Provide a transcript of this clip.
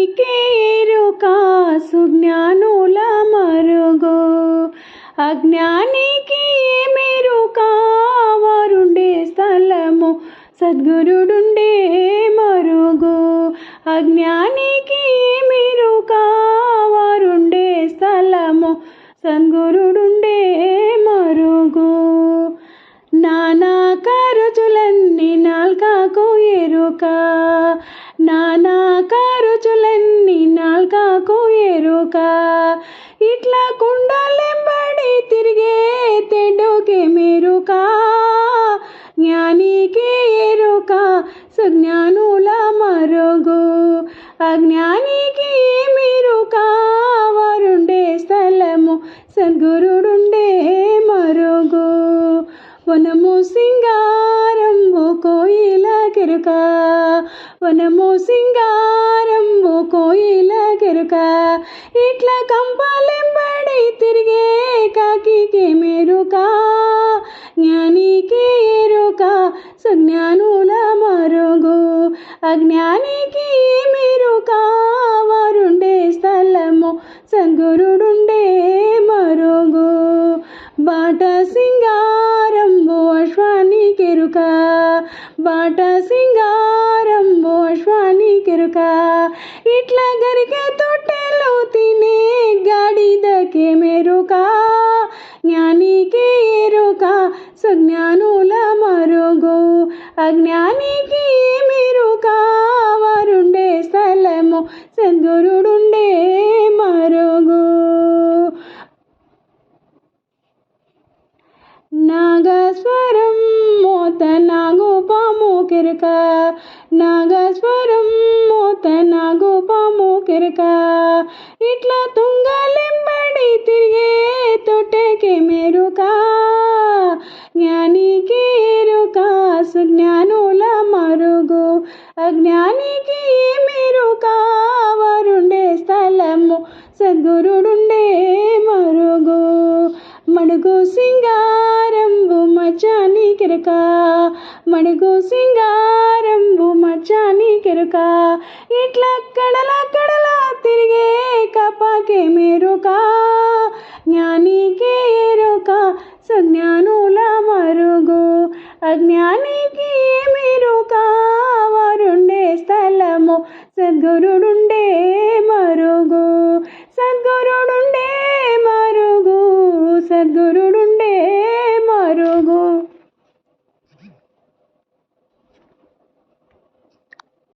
జ్ఞానికి ఎరుక సుజ్ఞానుల మరుగు. అజ్ఞానికి మెరుక వారుండే స్థలము సద్గురుడుండే మరుగు. అజ్ఞానికి మెరుక వారుండే స్థలము సద్గురుడుండే మరుగు. నానా ఖర్చులన్నీ నాల్కకు ఎరుక. నానా ఖర్చులన్నీ నాల్కకు ఎరుక. ఇట్లా కుండలెంబడి తిరిగే తెడ్డుకి మెరుక. జ్ఞానికి ఎరుక సుజ్ఞానుల మరుగు. అజ్ఞానికి మెరుక వారుండే స్థలము సద్గురుడుండే మరుగు. వనము సింగారంబు కోయిల కెరుక. వనము సింగారంబు కోయిల కెరుక. ఇట్లా కంపాలెంబడి తిరిగే కాకికి మెరుక. జ్ఞానికి ఎరుక సుజ్ఞానుల మరుగు. అజ్ఞానికి మెరుక వారుండే స్థలము సద్గురుడుండే మరుగు. బాట సింగారంబు అశ్వానికి ఎరుక. బాట సింగారంబు అశ్వానికి ఎరుక. ఇట్లా గరికె తొట్టెలు తినే గాడిదకి మెరుక. జ్ఞానికి ఎరుక సుజ్ఞానుల మరుగు. అజ్ఞానికి మెరుక వారుండే స్థలము సద్గురుడుండే మరుగు. నాగస్వరం మోత నాగుపాము కెరుక. నాగస్వరం మోత నాగుపాము కెరుక. ఇట్లా తుంగలెంబడి తిరిగే తొట్టెకి మెరుక. జ్ఞానికి ఎరుక సుజ్ఞానుల మరుగు. అజ్ఞానికి మెరుక వారుండే స్థలము సద్గురుడుండే మరుగు. మడుగు సింగారంబు మచ్చానికి ఎరుక. మడుగు సింగారంబు మచ్చానికి ఎరుక. ఇట్లా కడల కడల తిరిగే కప్పకి మెరుక. జ్ఞానికి ఎరుక సుజ్ఞానుల మరుగు. అజ్ఞానికి మెరుక వారుండే స్థలము సద్గురు